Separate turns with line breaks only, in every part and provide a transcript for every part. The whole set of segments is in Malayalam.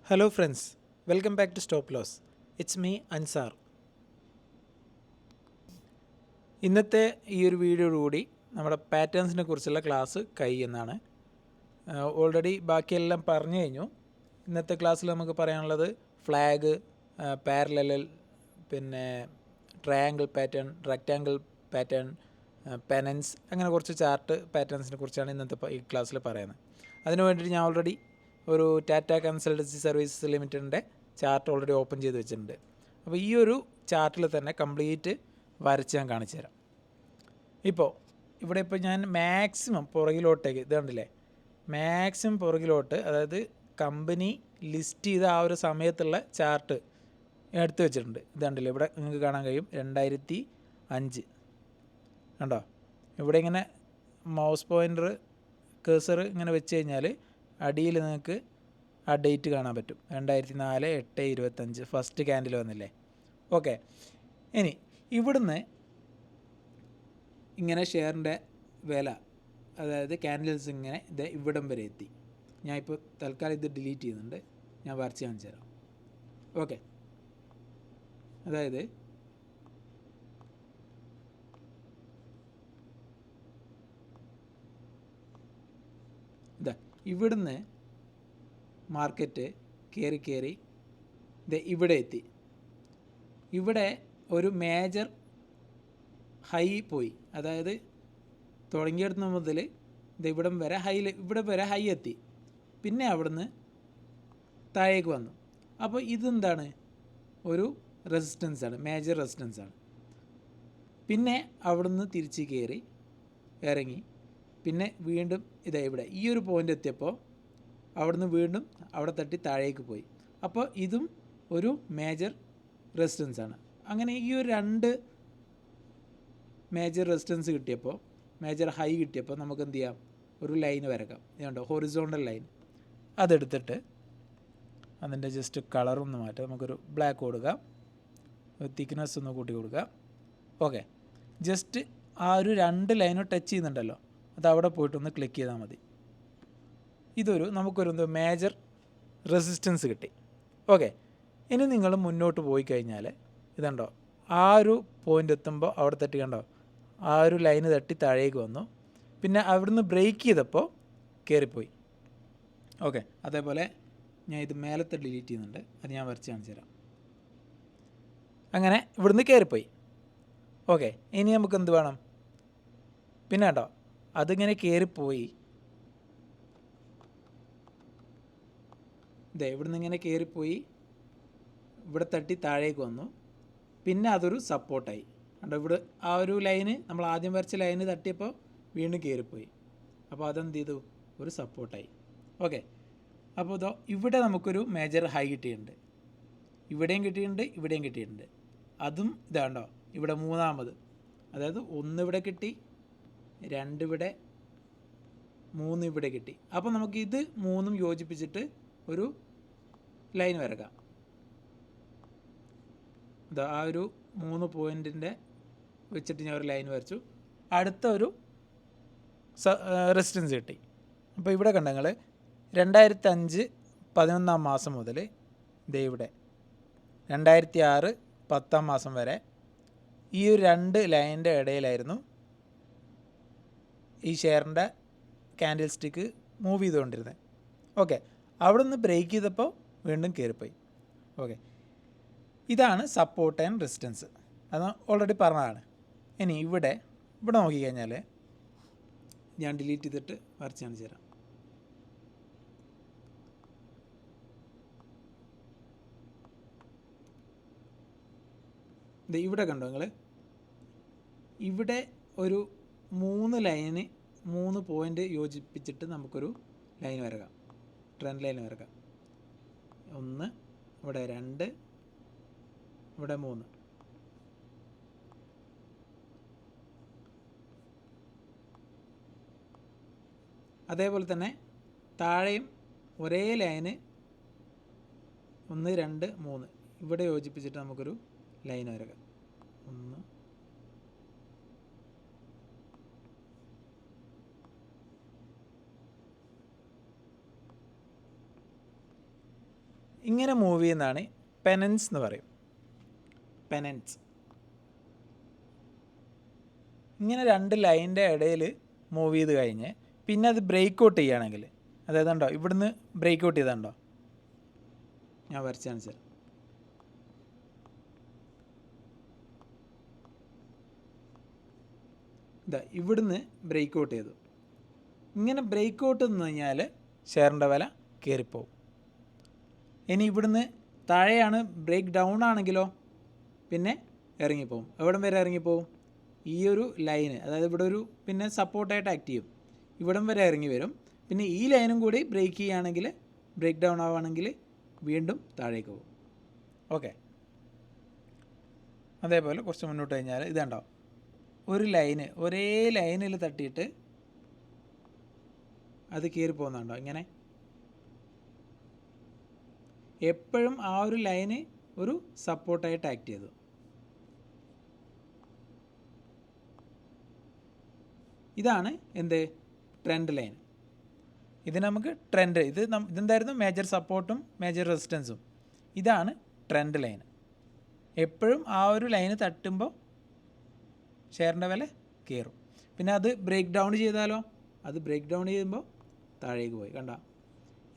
Hello friends, welcome back to Stop Loss. It's me Ansar. ഇന്നത്തെ ഈ ഒരു വീഡിയോയോടുകൂടി നമ്മുടെ പാറ്റേൺസിനെ കുറിച്ചുള്ള ക്ലാസ് കഴിയുന്നതാണ്. ഓൾറെഡി ബാക്കിയെല്ലാം പറഞ്ഞു കഴിഞ്ഞു. ഇന്നത്തെ ക്ലാസ്സിൽ നമുക്ക് പറയാനുള്ളത് ഫ്ലാഗ്, പാരലൽ, പിന്നെ triangle pattern, rectangle pattern, penance, അങ്ങനെ കുറച്ച് ചാർട്ട് പാറ്റേൺസിനെ കുറിച്ചാണ് ഇന്നത്തെ ഈ ക്ലാസ്സിൽ പറയുന്നത്. അതിനു വേണ്ടിയിട്ട് ഞാൻ ഓൾറെഡി ഒരു ടാറ്റ കൺസൾട്ടൻസി സർവീസസ് ലിമിറ്റഡിൻ്റെ ചാർട്ട് ഓൾറെഡി ഓപ്പൺ ചെയ്ത് വെച്ചിട്ടുണ്ട്. അപ്പോൾ ഈ ഒരു ചാർട്ടിൽ തന്നെ കംപ്ലീറ്റ് വരച്ച് ഞാൻ കാണിച്ചു തരാം. ഇവിടെ ഞാൻ മാക്സിമം പുറകിലോട്ടേക്ക് ഇത് കണ്ടില്ലേ, മാക്സിമം പുറകിലോട്ട്, അതായത് കമ്പനി ലിസ്റ്റ് ചെയ്ത ആ ഒരു സമയത്തുള്ള ചാർട്ട് എടുത്ത് വെച്ചിട്ടുണ്ട്. ഇത് കണ്ടില്ലേ, ഇവിടെ നിങ്ങൾക്ക് കാണാൻ കഴിയും 2005 കണ്ടോ. ഇവിടെ ഇങ്ങനെ മൗസ് പോയിൻ്റർ കേസർ ഇങ്ങനെ വെച്ച് കഴിഞ്ഞാൽ അടിയിൽ നിങ്ങൾക്ക് ആ ഡേറ്റ് കാണാൻ പറ്റും. 2004/8/25 ഫസ്റ്റ് ക്യാൻഡിൽ വന്നില്ലേ. ഓക്കെ, ഇനി ഇവിടുന്ന് ഇങ്ങനെ ഷെയറിൻ്റെ വില, അതായത് ക്യാൻഡിൽസ് ഇങ്ങനെ ഇത് ഇവിടം വരെ എത്തി. ഞാൻ ഇപ്പോൾ തൽക്കാലം ഇത് ഡിലീറ്റ് ചെയ്യുന്നുണ്ട്, ഞാൻ വരച്ച് കാണിച്ചു തരാം. ഓക്കെ, അതായത് ഇതാ ഇവിടുന്ന് മാർക്കറ്റ് കയറി ഇത് ഇവിടെ എത്തി. ഇവിടെ ഒരു മേജർ ഹൈ പോയി, അതായത് തുടങ്ങിയെടുത്ത മുതൽ ഇത് ഇവിടം വരെ ഇവിടെ വരെ ഹൈ എത്തി. പിന്നെ അവിടുന്ന് താഴേക്ക് വന്നു. അപ്പോൾ ഇതെന്താണ്, ഒരു റെസിസ്റ്റൻസാണ്, മേജർ റെസിസ്റ്റൻസാണ്. പിന്നെ അവിടുന്ന് തിരിച്ച് കയറി ഇറങ്ങി, പിന്നെ വീണ്ടും ഇവിടെ ഈ ഒരു പോയിൻ്റ് എത്തിയപ്പോൾ അവിടുന്ന് വീണ്ടും അവിടെ തട്ടി താഴേക്ക് പോയി. അപ്പോൾ ഇതും ഒരു മേജർ റെസിസ്റ്റൻസാണ്. അങ്ങനെ ഈ ഒരു രണ്ട് മേജർ റെസിസ്റ്റൻസ് കിട്ടിയപ്പോൾ, മേജർ ഹൈ കിട്ടിയപ്പോൾ നമുക്ക് എന്ത് ചെയ്യാം, ഒരു ലൈൻ വരക്കാം. ഇതുണ്ടോ, ഹൊറിസോണ്ടൽ ലൈൻ. അതെടുത്തിട്ട് അതിൻ്റെ ജസ്റ്റ് കളറൊന്ന് മാറ്റാം, നമുക്കൊരു ബ്ലാക്ക് കൊടുക്കാം, തിക്നെസ് ഒന്ന് കൂട്ടി കൊടുക്കാം. ഓക്കെ, ജസ്റ്റ് ആ ഒരു രണ്ട് ലൈനും ടച്ച് ചെയ്യുന്നുണ്ടല്ലോ, അത് അവിടെ പോയിട്ടൊന്ന് ക്ലിക്ക് ചെയ്താൽ മതി. നമുക്കൊരു മേജർ റെസിസ്റ്റൻസ് കിട്ടി. ഓക്കെ, ഇനി നിങ്ങൾ മുന്നോട്ട് പോയി കഴിഞ്ഞാൽ ഇതുണ്ടോ, ആ ഒരു പോയിൻ്റ് എത്തുമ്പോൾ അവിടെ തട്ടി കണ്ടോ, ആ ഒരു ലൈന് തട്ടി താഴേക്ക് വന്നു. പിന്നെ അവിടുന്ന് ബ്രേക്ക് ചെയ്തപ്പോൾ കയറിപ്പോയി. ഓക്കെ, അതേപോലെ ഞാൻ ഇത് മേലത്തെ ഡിലീറ്റ് ചെയ്യുന്നുണ്ട്, അത് ഞാൻ വരച്ച് കാണിച്ചു തരാം. അങ്ങനെ ഇവിടുന്ന് കയറിപ്പോയി. ഓക്കെ, ഇനി നമുക്ക് എന്ത് വേണം, പിന്നെ കേട്ടോ അതിങ്ങനെ കയറിപ്പോയി, ഇവിടുന്ന് ഇങ്ങനെ കയറിപ്പോയി, ഇവിടെ തട്ടി താഴേക്ക് വന്നു. പിന്നെ അതൊരു സപ്പോർട്ടായി കണ്ടോ. ഇവിടെ ആ ഒരു ലൈന്, നമ്മൾ ആദ്യം വരച്ച ലൈന് തട്ടിയപ്പോൾ വീണ്ടും കയറിപ്പോയി. അപ്പോൾ അതെന്ത് ചെയ്തു, ഒരു സപ്പോർട്ടായി. ഓക്കെ, അപ്പോൾ ഇവിടെ നമുക്കൊരു മേജർ ഹൈ കിട്ടിയിട്ടുണ്ട്, ഇവിടെയും കിട്ടിയിട്ടുണ്ട്, ഇവിടെയും കിട്ടിയിട്ടുണ്ട്. അതും ഇതാണ്ടോ, ഇവിടെ മൂന്നാമത്, അതായത് 1 ഇവിടെ കിട്ടി, 2 ഇവിടെ, 3 ഇവിടെ കിട്ടി. അപ്പോൾ നമുക്ക് ഇത് മൂന്നും യോജിപ്പിച്ചിട്ട് ഒരു ലൈൻ വരക്കാം. ആ ഒരു 3 പോയിൻറ്റിൻ്റെ വെച്ചിട്ട് ഞാൻ ഒരു ലൈൻ വരച്ചു. അടുത്ത ഒരു റെസിസ്റ്റൻസ് കിട്ടി. അപ്പോൾ ഇവിടെ കണ്ട നിങ്ങൾ 2005 11-ാം മാസം മുതൽ ഇവിടെ 2006 10-ാം മാസം വരെ ഈ ഒരു രണ്ട് ലൈനിൻ്റെ ഇടയിലായിരുന്നു ഈ ഷെയറിൻ്റെ ക്യാൻഡിൽ സ്റ്റിക്ക് മൂവ് ചെയ്തുകൊണ്ടിരുന്നത്. ഓക്കെ, അവിടെ നിന്ന് ബ്രേക്ക് ചെയ്തപ്പോൾ വീണ്ടും കയറിപ്പോയി. ഓക്കെ, ഇതാണ് സപ്പോർട്ട് ആൻഡ് റെസിസ്റ്റൻസ്, അത് ഓൾറെഡി പറഞ്ഞതാണ്. ഇനി ഇവിടെ നോക്കിക്കഴിഞ്ഞാൽ ഞാൻ ഡിലീറ്റ് ചെയ്തിട്ട് വരച്ച് കാണിച്ചു തരാം. ഇവിടെ കണ്ടോ നിങ്ങൾ, ഇവിടെ ഒരു 3 ലൈന് 3 പോയിൻ്റ് യോജിപ്പിച്ചിട്ട് നമുക്കൊരു ലൈൻ വരക്കാം, ട്രെൻഡ് ലൈൻ വരക്കാം. 1, ഇവിടെ 2, ഇവിടെ 3. അതേപോലെ തന്നെ താഴെയും ഒരേ ലൈന് 1, 2, 3 ഇവിടെ യോജിപ്പിച്ചിട്ട് നമുക്കൊരു ലൈൻ വരക്കാം. 1, ഇങ്ങനെ മൂവ് ചെയ്യുന്നതാണ് പെനൻസ് എന്ന് പറയും. പെനൻസ് ഇങ്ങനെ 2 ലൈനിൻ്റെ ഇടയിൽ മൂവ് ചെയ്ത് കഴിഞ്ഞ് പിന്നെ അത് ബ്രേക്ക് ഔട്ട് ചെയ്യുകയാണെങ്കിൽ, അതായത് ഉണ്ടോ ഇവിടുന്ന് ബ്രേക്ക് ഔട്ട് ചെയ്തുണ്ടോ, ഞാൻ വരച്ച് കാണിച്ചു. ഇതാ ഇവിടുന്ന് ബ്രേക്ക് ഔട്ട് ചെയ്തു. ഇങ്ങനെ ബ്രേക്ക് ഔട്ട് എന്ന് കഴിഞ്ഞാൽ ഷെയറിൻ്റെ വില കയറിപ്പോവും. ഇനി ഇവിടുന്ന് താഴെയാണ് ബ്രേക്ക് ഡൗൺ ആണെങ്കിലോ പിന്നെ ഇറങ്ങിപ്പോവും. എവിടം വരെ ഇറങ്ങിപ്പോവും? ഈ ഒരു ലൈന്, അതായത് ഇവിടെ ഒരു പിന്നെ സപ്പോർട്ടായിട്ട് ആക്ട് ചെയ്യും. ഇവിടം വരെ ഇറങ്ങി വരും. പിന്നെ ഈ ലൈനും കൂടി ബ്രേക്ക് ചെയ്യുകയാണെങ്കിൽ, ബ്രേക്ക് ഡൗൺ ആവുകയാണെങ്കിൽ വീണ്ടും താഴേക്ക് പോകും. ഓക്കെ. അതേപോലെ കുറച്ച് മുന്നോട്ട് കഴിഞ്ഞാൽ ഇതുണ്ടോ, ഒരു ലൈന് ഒരേ ലൈനിൽ തട്ടിയിട്ട് അത് കയറി പോകുന്നുണ്ടോ ഇങ്ങനെ. എപ്പോഴും ആ ഒരു ലൈന് ഒരു സപ്പോർട്ടായിട്ട് ആക്ട് ചെയ്തു. ഇതാണ് എന്ത്, ട്രെൻഡ് ലൈൻ. ഇത് നമുക്ക് ട്രെൻഡ്, ഇതെന്തായിരുന്നു, മേജർ സപ്പോർട്ടും മേജർ റെസിസ്റ്റൻസും. ഇതാണ് ട്രെൻഡ് ലൈൻ. എപ്പോഴും ആ ഒരു ലൈന് തട്ടുമ്പോൾ ഷെയറിൻ്റെ വില കയറും. പിന്നെ അത് ബ്രേക്ക് ഡൗൺ ചെയ്താലോ, അത് ബ്രേക്ക് ഡൗൺ ചെയ്യുമ്പോൾ താഴേക്ക് പോയി. കണ്ട,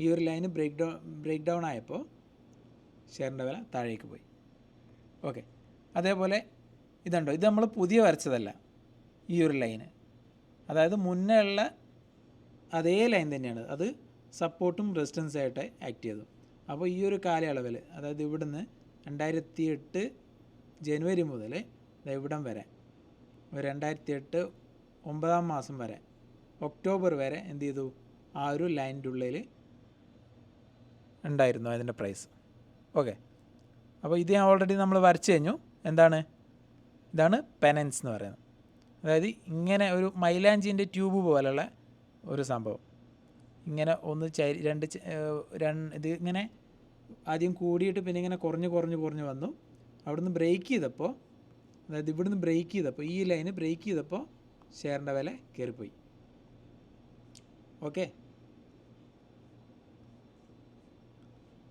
ഈ ഒരു ലൈന് ബ്രേക്ക് ഡൗൺ ആയപ്പോൾ ഷെയറിൻ്റെ വില താഴേക്ക് പോയി. ഓക്കെ. അതേപോലെ ഇതുണ്ടോ, ഇത് നമ്മൾ പുതിയ വരച്ചതല്ല, ഈ ഒരു ലൈന്, അതായത് മുന്നേ ഉള്ള അതേ ലൈൻ തന്നെയാണ്. അത് സപ്പോർട്ടും റെസിസ്റ്റൻസായിട്ട് ആക്ട് ചെയ്തു. അപ്പോൾ ഈ ഒരു കാലയളവിൽ, അതായത് ഇവിടുന്ന് 2008 ജനുവരി മുതൽ ഇവിടം വരെ, 2008 9-ാം മാസം വരെ, ഒക്ടോബർ വരെ എന്ത് ചെയ്തു, ആ ഒരു ലൈനിൻ്റെ ഉള്ളിൽ ഉണ്ടായിരുന്നു അതിൻ്റെ പ്രൈസ്. ഓക്കെ. അപ്പോൾ ഇത് ഞാൻ ഓൾറെഡി നമ്മൾ വരച്ച് കഴിഞ്ഞു. എന്താണ്, ഇതാണ് പെനൻസ് എന്ന് പറയുന്നത്. അതായത് ഇങ്ങനെ ഒരു മൈലാഞ്ചിൻ്റെ ട്യൂബ് പോലെയുള്ള ഒരു സംഭവം. ഇങ്ങനെ ഒന്ന് ഇത് ഇങ്ങനെ ആദ്യം കൂടിയിട്ട് പിന്നെ ഇങ്ങനെ കുറഞ്ഞ് വന്നു. അവിടുന്ന് ബ്രേക്ക് ചെയ്തപ്പോൾ, അതായത് ഇവിടുന്ന് ബ്രേക്ക് ചെയ്തപ്പോൾ, ഈ ലൈന് ബ്രേക്ക് ചെയ്തപ്പോൾ ഷെയറിൻ്റെ വില കയറിപ്പോയി. ഓക്കെ.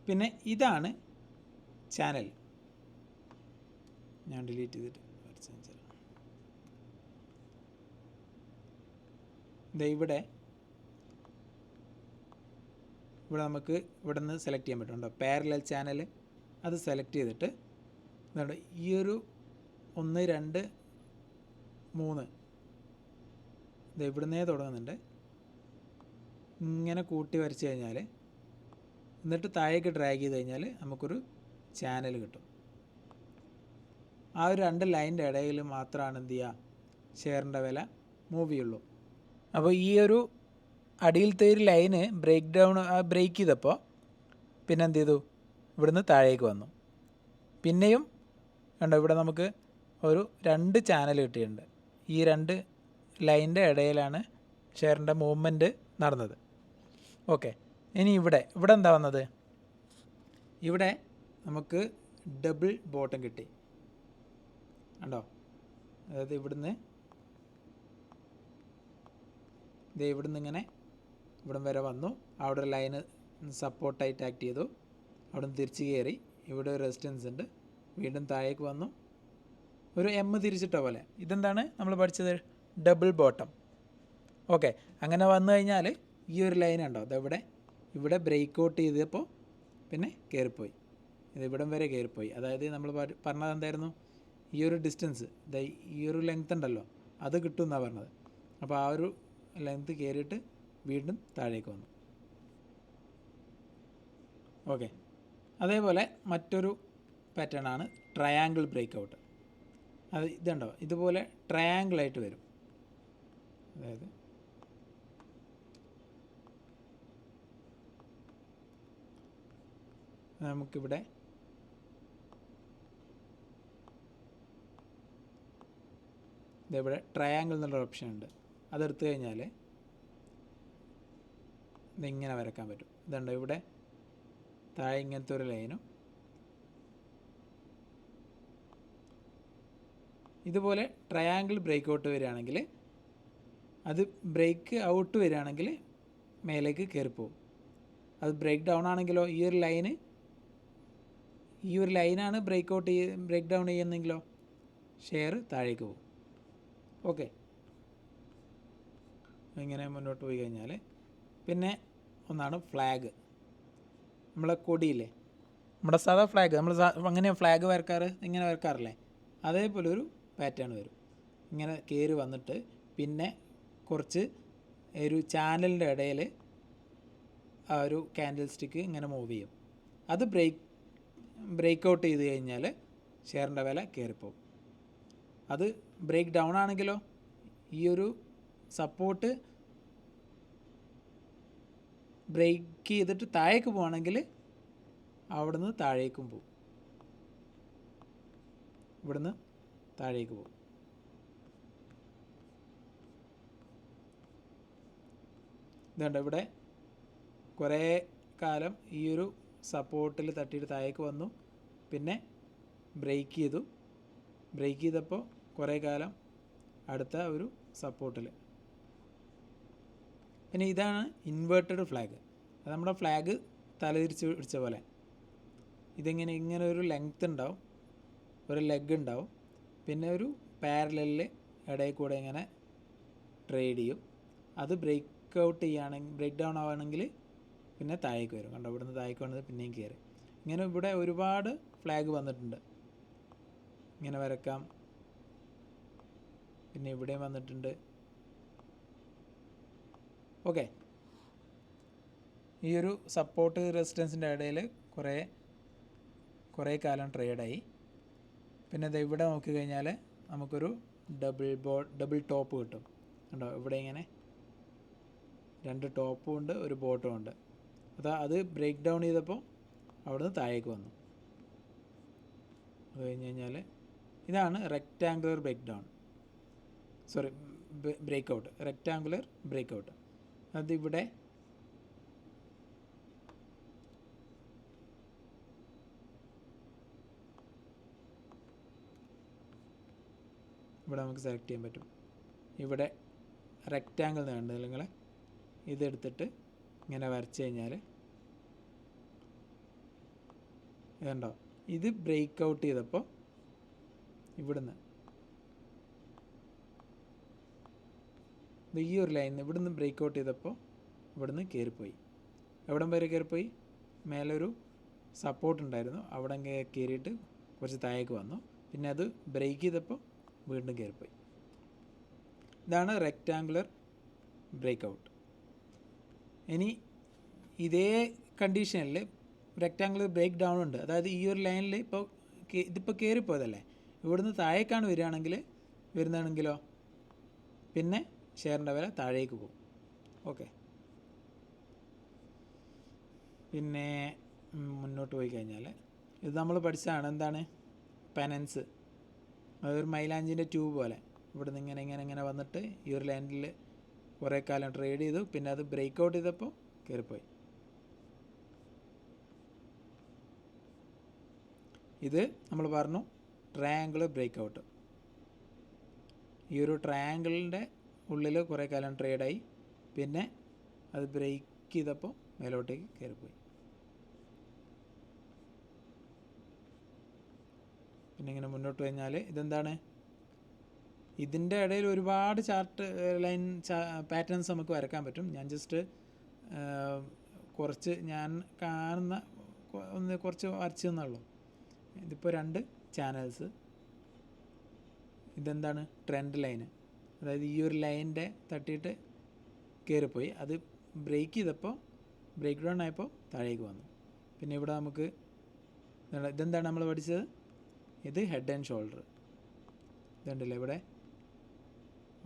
പിന്നെ ഇതാണ് ചാനൽ. ഞാൻ ഡിലീറ്റ് ചെയ്തിട്ട് ഇവിടെ നമുക്ക് ഇവിടെ നിന്ന് സെലക്ട് ചെയ്യാൻ പറ്റുന്നുണ്ടോ, പാരലൽ ചാനൽ. അത് സെലക്ട് ചെയ്തിട്ട് എന്താണ്, ഈ ഒരു 1 2 3 ഇവിടുന്നേ തുടങ്ങുന്നുണ്ട്. ഇങ്ങനെ കൂട്ടി വരച്ച് കഴിഞ്ഞാൽ, എന്നിട്ട് താഴേക്ക് ഡ്രാഗ് ചെയ്ത് കഴിഞ്ഞാൽ നമുക്കൊരു ചാനൽ കിട്ടും. ആ ഒരു 2 ലൈനിൻ്റെ ഇടയിൽ മാത്രമാണ് എന്ത് ചെയ്യുക, ഷെയറിൻ്റെ വില മൂവ് ചെയ്യുള്ളൂ. അപ്പോൾ ഈ ഒരു അടിയിലത്തെ ഒരു ലൈന് ബ്രേക്ക് ചെയ്തപ്പോൾ പിന്നെ എന്ത് ചെയ്തു, ഇവിടുന്ന് താഴേക്ക് വന്നു. പിന്നെയും കണ്ടോ, ഇവിടെ നമുക്ക് ഒരു 2 ചാനൽ കിട്ടിയിട്ടുണ്ട്. ഈ 2 ലൈനിൻ്റെ ഇടയിലാണ് ഷെയറിൻ്റെ മൂവ്മെൻറ്റ് നടന്നത്. ഓക്കെ. ഇനി ഇവിടെ എന്താ വന്നത്, ഇവിടെ നമുക്ക് ഡബിൾ ബോട്ടം കിട്ടി. കണ്ടോ, അതായത് ഇവിടുന്ന് ഇങ്ങനെ ഇവിടം വരെ വന്നു. അവിടെ ഒരു ലൈന് സപ്പോർട്ടായിട്ട് ആക്ട് ചെയ്തു. അവിടെ നിന്ന് തിരിച്ച് കയറി. ഇവിടെ ഒരു റെസിസ്റ്റൻസ് ഉണ്ട്. വീണ്ടും താഴേക്ക് വന്നു, ഒരു എം തിരിച്ചിട്ട പോലെ. ഇതെന്താണ് നമ്മൾ പഠിച്ചത്, ഡബിൾ ബോട്ടം. ഓക്കെ. അങ്ങനെ വന്നു കഴിഞ്ഞാൽ ഈ ഒരു ലൈൻ ഉണ്ടോ, ഇവിടെ ബ്രേക്ക് ഔട്ട് ചെയ്തപ്പോൾ പിന്നെ കയറിപ്പോയി. ഇവിടം വരെ കയറിപ്പോയി. അതായത് നമ്മൾ പറഞ്ഞത് എന്തായിരുന്നു, ഈ ഒരു ഡിസ്റ്റൻസ്, ഈ ഒരു ലെങ്ത് ഉണ്ടല്ലോ, അത് കിട്ടുമെന്നാണ് പറഞ്ഞത്. അപ്പോൾ ആ ഒരു ലെങ്ത് കയറിയിട്ട് വീണ്ടും താഴേക്ക് വന്നു. ഓക്കെ. അതേപോലെ മറ്റൊരു പാറ്റേൺ ആണ് ട്രയാങ്കിൾ ബ്രേക്ക് ഔട്ട്. അത് ഇതുണ്ടോ, ഇതുപോലെ ട്രയാങ്കിളായിട്ട് വരും. അതായത് നമുക്കിവിടെ ഇതെവിടെ ട്രയാങ്കിൾ എന്നുള്ള ഓപ്ഷൻ ഉണ്ട്. അതെടുത്തു കഴിഞ്ഞാൽ ഇതിങ്ങനെ വരക്കാൻ പറ്റും. ഇതുണ്ടോ, ഇവിടെ താഴെ ഇങ്ങനത്തെ ഒരു ലൈനും ഇതുപോലെ ട്രയാങ്കിൾ ബ്രേക്ക് ഔട്ട് വരികയാണെങ്കിൽ, അത് ബ്രേക്ക് ഔട്ട് വരികയാണെങ്കിൽ മേലേക്ക് കയറിപ്പോവും. അത് ബ്രേക്ക് ഡൗൺ ആണെങ്കിലോ ഈ ഒരു ലൈന് ഈ ഒരു ലൈനാണ് ബ്രേക്ക് ഡൗൺ ചെയ്യുന്നെങ്കിലോ ഷെയർ താഴേക്ക് പോകും. ഓക്കെ, ഇങ്ങനെ മുന്നോട്ട് പോയി കഴിഞ്ഞാൽ പിന്നെ ഒന്നാണ് ഫ്ലാഗ്. നമ്മളെ കൊടിയില്ലേ, നമ്മുടെ സാധാ ഫ്ലാഗ്, നമ്മൾ അങ്ങനെ ഫ്ലാഗ് വരക്കാറ്, ഇങ്ങനെ വരക്കാറില്ലേ, അതേപോലെ ഒരു പാറ്റേൺ വരും. ഇങ്ങനെ കയറി വന്നിട്ട് പിന്നെ കുറച്ച് ഒരു ചാനലിൻ്റെ ഇടയിൽ ആ ഒരു ക്യാൻഡിൽ സ്റ്റിക്ക് ഇങ്ങനെ മൂവ് ചെയ്യും. അത് ബ്രേക്ക് ഔട്ട് ചെയ്ത് കഴിഞ്ഞാൽ ഷെയറിൻ്റെ വില കയറിപ്പോകും. അത് ബ്രേക്ക് ഡൗൺ ആണെങ്കിലോ ഈ ഒരു സപ്പോർട്ട് ബ്രേക്ക് ചെയ്തിട്ട് താഴേക്ക് പോവുകയാണെങ്കിൽ അവിടുന്ന് താഴേക്കും പോകും, ഇവിടുന്ന് താഴേക്ക് പോകും. ഇതുണ്ട്, ഇവിടെ കുറേ കാലം ഈ ഒരു സപ്പോർട്ടിൽ തട്ടിയിട്ട് താഴേക്ക് വന്നു, പിന്നെ ബ്രേക്ക് ചെയ്തപ്പോൾ കുറേ കാലം അടുത്ത ഒരു സപ്പോർട്ടിൽ. പിന്നെ ഇതാണ് ഇൻവേർട്ടഡ് ഫ്ലാഗ്. അത് നമ്മുടെ ഫ്ലാഗ് തലതിരിച്ച് പിടിച്ച പോലെ. ഇങ്ങനെ ഒരു ലെങ്ത്ത് ഉണ്ടാവും, ഒരു ലെഗ് ഉണ്ടാവും, പിന്നെ ഒരു പാരലലിൽ ഇടയിൽ കൂടെ ഇങ്ങനെ ട്രേഡ് ചെയ്യും. അത് ബ്രേക്ക് ഡൗൺ ആവുകയാണെങ്കിൽ പിന്നെ താഴേക്ക് വരും. കണ്ടോ, ഇവിടുന്ന് താഴേക്ക് വന്നത് പിന്നെയും കയറി. ഇങ്ങനെ ഇവിടെ ഒരുപാട് ഫ്ലാഗ് വന്നിട്ടുണ്ട്. ഇങ്ങനെ വരക്കാം, പിന്നെ ഇവിടെയും വന്നിട്ടുണ്ട്. ഓക്കെ, ഈ ഒരു സപ്പോർട്ട് റെസിസ്റ്റൻസിൻ്റെ ഇടയിൽ കുറേ കാലം ട്രേഡായി. പിന്നെ ഇത് ഇവിടെ നോക്കിക്കഴിഞ്ഞാൽ നമുക്കൊരു ഡബിൾ ടോപ്പ് കിട്ടും. കണ്ടോ, ഇവിടെ ഇങ്ങനെ 2 ടോപ്പും ഉണ്ട്, ഒരു ബോട്ടും ഉണ്ട്. അത് ബ്രേക്ക് ഡൗൺ ചെയ്തപ്പോൾ അവിടുന്ന് താഴേക്ക് വന്നു. അത് കഴിഞ്ഞ് കഴിഞ്ഞാൽ ഇതാണ് റെക്റ്റാങ്കുലർ ബ്രേക്ക് ഔട്ട്. അതിവിടെ നമുക്ക് സെലക്ട് ചെയ്യാൻ പറ്റും. ഇവിടെ റെക്റ്റാങ്കിൾ കണ്ടത് നിങ്ങൾ, ഇതെടുത്തിട്ട് ഇങ്ങനെ വരച്ച് കഴിഞ്ഞാൽ ഇതുണ്ടോ, ഇത് ബ്രേക്ക് ഔട്ട് ചെയ്തപ്പോൾ ഇവിടുന്ന് ഈ ഒരു ലൈൻ ഇവിടുന്ന് ബ്രേക്ക് ഔട്ട് ചെയ്തപ്പോൾ ഇവിടുന്ന് കയറിപ്പോയി. എവിടം വരെ കയറിപ്പോയി? മേലൊരു സപ്പോർട്ട് ഉണ്ടായിരുന്നു, അവിടെ കയറിയിട്ട് കുറച്ച് താഴേക്ക് വന്നു, പിന്നെ അത് ബ്രേക്ക് ചെയ്തപ്പോൾ വീണ്ടും കയറിപ്പോയി. ഇതാണ് റെക്റ്റാങ്കുലർ ബ്രേക്ക് ഔട്ട്. ഇനി ഇതേ കണ്ടീഷനിൽ റെക്റ്റാങ്കുലർ ബ്രേക്ക് ഡൗൺ ഉണ്ട്. അതായത് ഈ ഒരു ലൈനിൽ ഇതിപ്പോൾ കയറിപ്പോയതല്ലേ, ഇവിടുന്ന് താഴേക്കാണ് വരുന്നതാണെങ്കിലോ പിന്നെ ഷെയറിൻ്റെ വില താഴേക്ക് പോകും. ഓക്കെ, പിന്നെ മുന്നോട്ട് പോയി കഴിഞ്ഞാൽ ഇത് നമ്മൾ പഠിച്ചതാണ്. എന്താണ് പെനൻസ്? അതൊരു മൈലാഞ്ചിൻ്റെ ട്യൂബ് പോലെ ഇവിടുന്ന് ഇങ്ങനെ വന്നിട്ട് ഈ ഒരു ലൈനിൽ കുറേ കാലം ട്രേഡ് ചെയ്തു, പിന്നെ അത് ബ്രേക്ക് ഔട്ട് ചെയ്തപ്പോൾ കയറിപ്പോയി. ഇത് നമ്മൾ പറഞ്ഞു ട്രയാങ്കിൾ ബ്രേക്ക് ഔട്ട്. ഈ ഒരു ട്രയാങ്കിളിൻ്റെ ഉള്ളിൽ കുറേ കാലം ട്രേഡായി, പിന്നെ അത് ബ്രേക്ക് ചെയ്തപ്പോൾ മേലോട്ടേക്ക് കയറിപ്പോയി. പിന്നെ ഇങ്ങനെ മുന്നോട്ട് കഴിഞ്ഞാൽ ഇതെന്താണ്? ഇതിൻ്റെ ഇടയിൽ ഒരുപാട് പാറ്റേൺസ് നമുക്ക് വരക്കാൻ പറ്റും. ഞാൻ ജസ്റ്റ് ഞാൻ കാണുന്ന കുറച്ച് വരച്ചു തന്നുള്ളൂ. ഇതിപ്പോൾ 2 ചാനൽസ്. ഇതെന്താണ്? Trend line. അതായത് ഈ ഒരു ലൈനിൻ്റെ തട്ടിയിട്ട് കയറിപ്പോയി, അത് ബ്രേക്ക് ഡൗൺ ആയപ്പോൾ താഴേക്ക് വന്നു. പിന്നെ ഇവിടെ നമുക്ക് ഇതെന്താണ് നമ്മൾ പഠിച്ചത്? ഇത് ഹെഡ് ആൻഡ് ഷോൾഡർ. ഇതുണ്ടല്ലേ, ഇവിടെ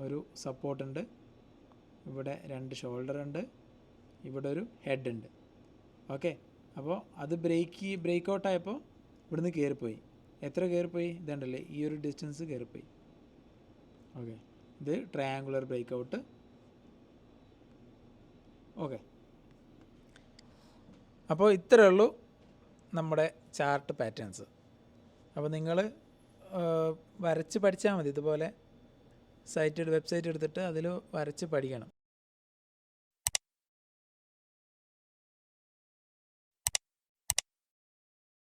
ഒരു സപ്പോർട്ടുണ്ട്, ഇവിടെ 2 ഷോൾഡർ ഉണ്ട്, ഇവിടെ ഒരു ഹെഡ് ഉണ്ട്. ഓക്കെ, അപ്പോൾ അത് ബ്രേക്ക് ഔട്ടായപ്പോൾ ഇവിടുന്ന് കയറിപ്പോയി. എത്ര കയറിപ്പോയി? ഇതുണ്ടല്ലേ, ഈ ഒരു ഡിസ്റ്റൻസ് കയറിപ്പോയി. ഓക്കെ, ഇത് ട്രയാങ്കുലർ ബ്രേക്ക് ഔട്ട്. ഓക്കെ, അപ്പോൾ ഇത്രയേ ഉള്ളൂ നമ്മുടെ ചാർട്ട് പാറ്റേൺസ്. അപ്പോൾ നിങ്ങൾ വരച്ച് പഠിച്ചാൽ മതി. ഇതുപോലെ വെബ്സൈറ്റ് എടുത്തിട്ട് അതിൽ വരച്ച് പഠിക്കണം.